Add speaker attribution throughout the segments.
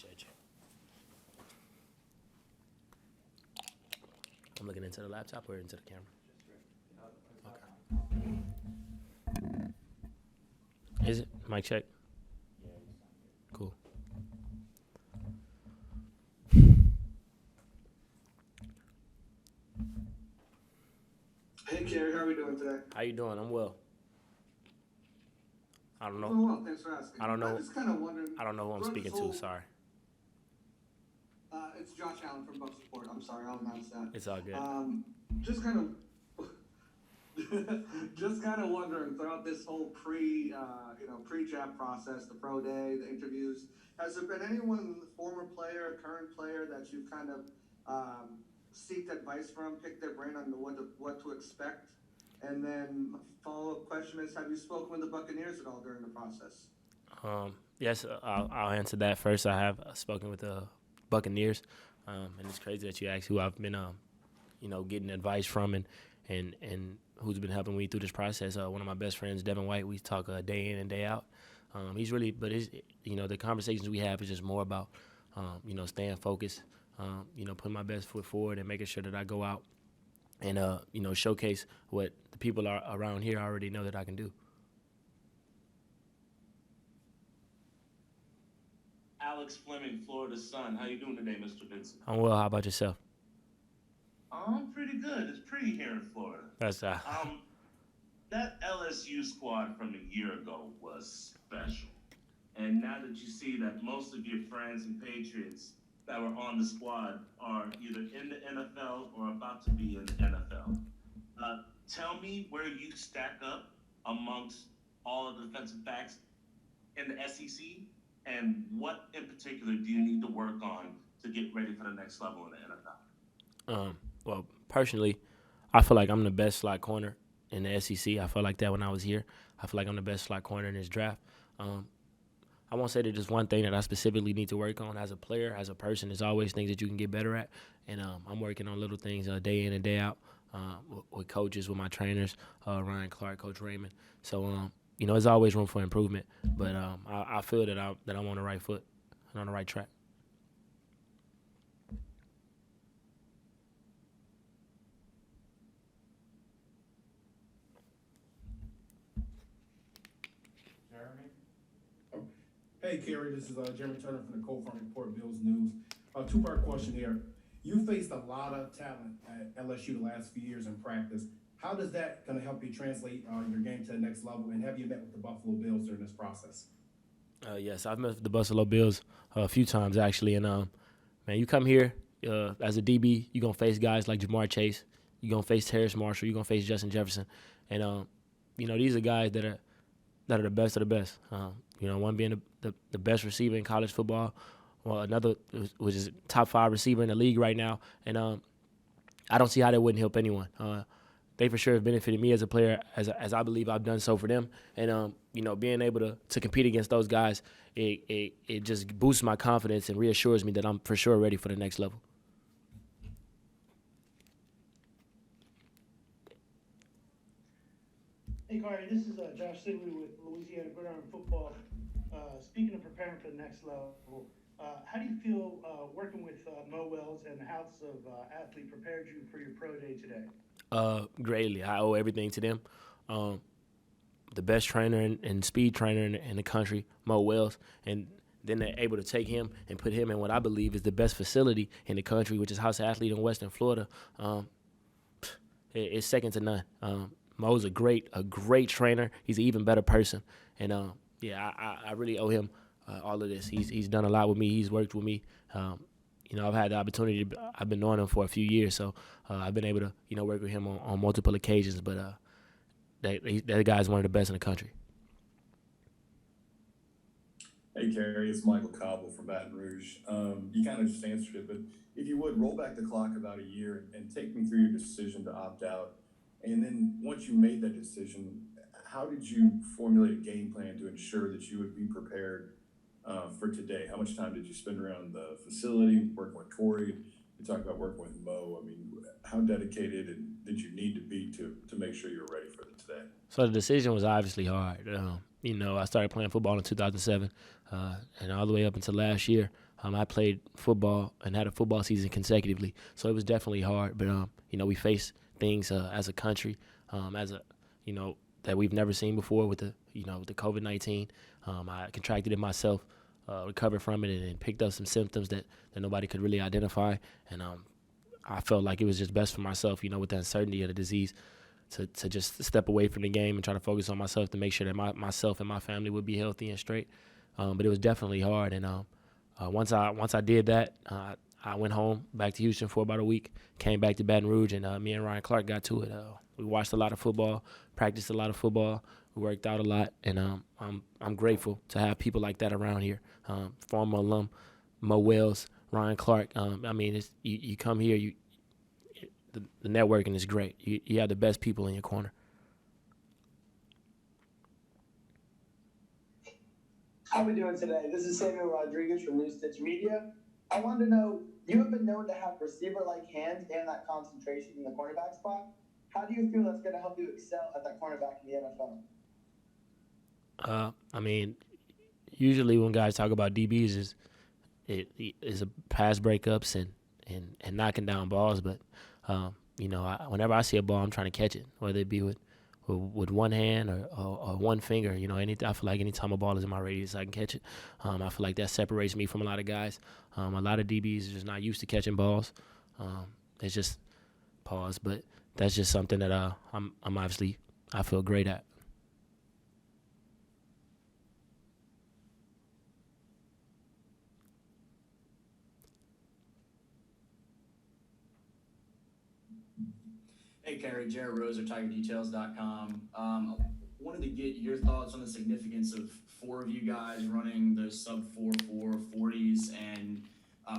Speaker 1: Appreciate you. I'm looking into the laptop or into the camera? Okay. Is it? Mic check? Cool.
Speaker 2: Hey, Kary, how are we doing today?
Speaker 1: How you doing? I'm well. I don't know.
Speaker 2: Doing well, thanks for asking.
Speaker 1: I don't know.
Speaker 2: I'm just kind of wondering.
Speaker 1: I don't know who I'm speaking to. Sorry.
Speaker 2: It's Josh Allen from Buck Support. I'm sorry, I'll announce that.
Speaker 1: It's all good.
Speaker 2: Just kind of, just kind of wondering throughout this whole pre-draft process, the pro day, the interviews. Has there been anyone, former player, current player, that you've kind of seeked advice from, picked their brain on what to expect? And then follow-up question is, have you spoken with the Buccaneers at all during the process?
Speaker 1: Yes, I'll answer that first. I have spoken with the Buccaneers, and it's crazy that you asked who I've been, getting advice from and who's been helping me through this process. One of my best friends, Devin White, we talk day in and day out. He's really, but the conversations we have is just more about, staying focused, putting my best foot forward and making sure that I go out and, showcase what the people around here already know that I can do.
Speaker 3: Alex Fleming, Florida Sun. How you doing today, Mr. Vincent?
Speaker 1: I'm well. How about yourself?
Speaker 3: I'm pretty good. It's pretty here in Florida.
Speaker 1: That's
Speaker 3: That LSU squad from a year ago was special. And now that you see that most of your friends and Patriots that were on the squad are either in the NFL or about to be in the NFL, tell me where you stack up amongst all of the defensive backs in the SEC, and what in particular do you need to work on to get ready for the next level in the NFL?
Speaker 1: Well, personally, I feel like I'm the best slot corner in the SEC. I felt like that when I was here. I feel like I'm the best slot corner in this draft. I won't say that there's one thing that I specifically need to work on as a player, as a person. There's always things that you can get better at, and I'm working on little things day in and day out with coaches, with my trainers, Ryan Clark, Coach Raymond. So, there's always room for improvement, but I feel that I'm on the right foot and on the right track.
Speaker 4: Hey, Kary, this is Jeremy Turner from the Cold Front Report, Bills News. Two-part question here. You faced a lot of talent at LSU the last few years in practice. How does that going to help you translate your game to the next level, and have you met with the Buffalo Bills during this process?
Speaker 1: Yes, I've met with the Buffalo Bills a few times, actually. And, man, you come here as a DB, you're going to face guys like Jamar Chase. You're going to face Terrace Marshall. You're going to face Justin Jefferson. And, these are guys that are the best of the best. One being the best receiver in college football, well, another which is top 5 receiver in the league right now. And I don't see how that wouldn't help anyone. They for sure have benefited me as a player, as I believe I've done so for them. And being able to compete against those guys, it just boosts my confidence and reassures me that I'm for sure ready for the next level.
Speaker 5: Hey, Kary, this is Josh Sigley with Louisiana Gridiron Football. Speaking of preparing for the next level, how do you feel working with Mo Wells and the House of Athlete prepared you for your pro day today?
Speaker 1: Greatly. I owe everything to them. The best trainer and speed trainer in the country, Mo Wells, and then they're able to take him and put him in what I believe is the best facility in the country, which is House of Athlete in Western Florida. It's second to none. Mo's a great trainer. He's an even better person, and I really owe him all of this. He's done a lot with me. He's worked with me. I've had the opportunity. I've been knowing him for a few years, so I've been able to work with him on multiple occasions. But that guy's one of the best in the country.
Speaker 6: Hey, Kary, it's Michael Cobble from Baton Rouge. You kind of just answered it, but if you would, roll back the clock about a year and take me through your decision to opt out. And then once you made that decision, how did you formulate a game plan to ensure that you would be prepared for today? How much time did you spend around the facility, working with Corey? You talked about working with Mo. I mean, how dedicated did you need to be to make sure you're ready for today?
Speaker 1: So the decision was obviously hard. I started playing football in 2007, and all the way up until last year, I played football and had a football season consecutively, so it was definitely hard. But we faced things as a country, as a that we've never seen before with the COVID-19. I contracted it myself, recovered from it, and picked up some symptoms that nobody could really identify. And I felt like it was just best for myself, with the uncertainty of the disease, to just step away from the game and try to focus on myself to make sure that myself and my family would be healthy and straight. But it was definitely hard. And once I did that, I went home back to Houston for about a week, came back to Baton Rouge, and me and Ryan Clark got to it. We watched a lot of football, practiced a lot of football, we worked out a lot, and I'm grateful to have people like that around here. Former alum Mo Wells, Ryan Clark. You come here, the networking is great. You have the best people in your corner.
Speaker 7: How we doing today? This is Samuel Rodriguez from New Stitch Media. I wanted to know, you have been known to have receiver-like hands and that concentration in the cornerback spot. How do you feel that's going to help you excel at that cornerback in the NFL?
Speaker 1: Usually when guys talk about DBs, is a pass breakups and knocking down balls. But whenever I see a ball, I'm trying to catch it, whether it be with one hand or one finger. I feel like anytime a ball is in my radius, I can catch it. I feel like that separates me from a lot of guys. A lot of DBs are just not used to catching balls. It's just pause, but that's just something that I'm obviously I feel great at.
Speaker 8: Hey, Kary, Jared Roser, TigerDetails.com. Wanted to get your thoughts on the significance of four of you guys running the sub 4.4 40s, and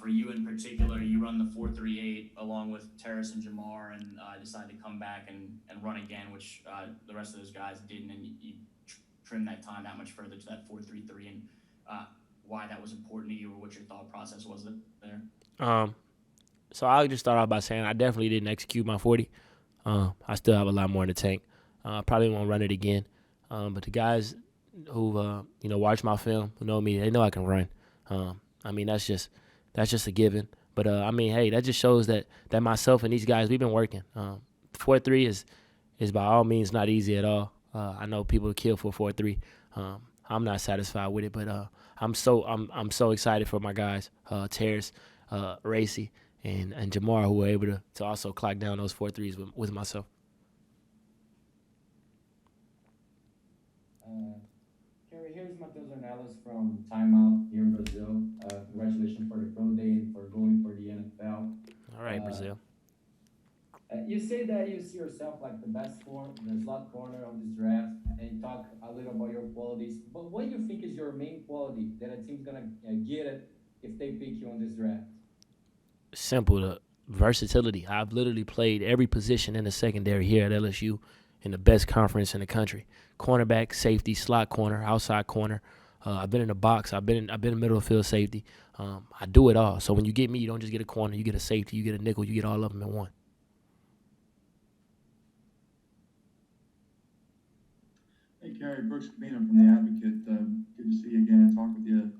Speaker 8: for you in particular, you run the 4.38 along with Terrace and Jamar, and decided to come back and run again, which the rest of those guys didn't, and you trimmed that time that much further to that 4.33, and why that was important to you, or what your thought process was there.
Speaker 1: So I'll just start off by saying I definitely didn't execute my 40. I still have a lot more in the tank. Probably won't run it again. But the guys who watch my film, who know me, they know I can run. That's just a given. But hey, that just shows that myself and these guys, we've been working. 4.3 is by all means not easy at all. I know people kill for 4.3. I'm not satisfied with it, but I'm so excited for my guys, Terrace, Racy, and Jamar, who were able to also clock down those 4.3s with myself.
Speaker 9: Kary, here's Matheus Ornelas from Timeout here in Brazil. Congratulations for the pro day and for going for the NFL.
Speaker 1: All right, Brazil.
Speaker 9: You say that you see yourself like the best the slot corner of this draft, and you talk a little about your qualities. But what do you think is your main quality that a team's gonna get it if they pick you on this draft?
Speaker 1: Simple, the versatility. I've literally played every position in the secondary here at LSU in the best conference in the country. Cornerback, safety, slot corner, outside corner. I've been in the box. I've been in middle field safety. I do it all. So when you get me, you don't just get a corner. You get a safety. You get a nickel. You get all of them in one.
Speaker 10: Hey, Kary, Brooks Cabina from The Advocate. Good to see you again and talk with you.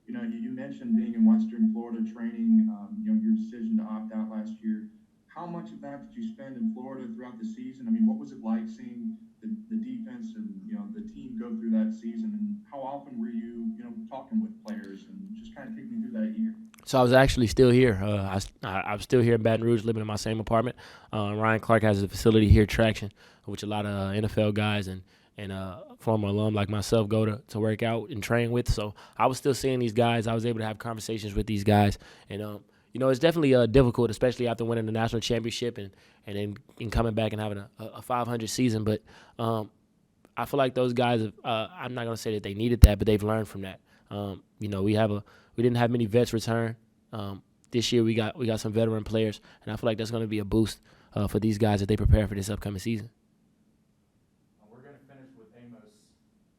Speaker 10: You mentioned being in Western Florida training, your decision to opt out last year. How much of that did you spend in Florida throughout the season? What was it like seeing the defense and, the team go through that season? And how often were you, talking with players, and just kind of take me through that year?
Speaker 1: So I was actually still here. I'm still here in Baton Rouge, living in my same apartment. Ryan Clark has a facility here, Traction, which a lot of NFL guys and former alum like myself go to work out and train with. So I was still seeing these guys. I was able to have conversations with these guys. And, it's definitely difficult, especially after winning the national championship and then coming back and having a 500 season. But I feel like those guys, I'm not going to say that they needed that, but they've learned from that. We didn't have many vets return. This year we got some veteran players, and I feel like that's going to be a boost for these guys as they prepare for this upcoming season.
Speaker 9: We're going to finish with Amos.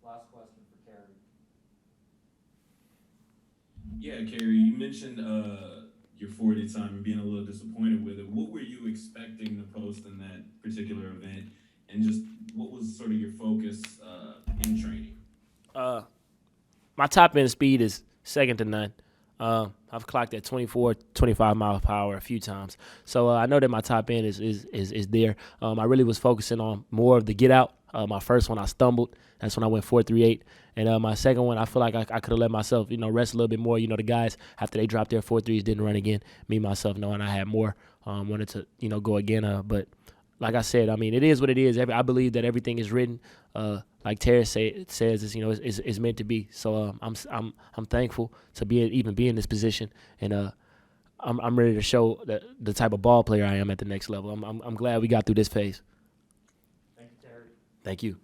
Speaker 9: Last question for Kary.
Speaker 6: Yeah, Kary, you mentioned your 40 time and being a little disappointed with it. What were you expecting to post in that particular event, and just what was sort of your focus in training?
Speaker 1: My top end speed is second to none. I've clocked at 24, 25 miles per hour a few times. So I know that my top end is there. I really was focusing on more of the get out. My first one, I stumbled. That's when I went 4.38. And my second one, I feel like I could have let myself, rest a little bit more. The guys, after they dropped their 4.3s, didn't run again. Me, myself, knowing I had more, wanted to, go again. But like I said, it is what it is. I believe that everything is written. Like Terrence says, it's meant to be. So I'm thankful to even be in this position, and I'm ready to show the type of ball player I am at the next level. I'm glad we got through this phase.
Speaker 9: Thank you, Terry.
Speaker 1: Thank you.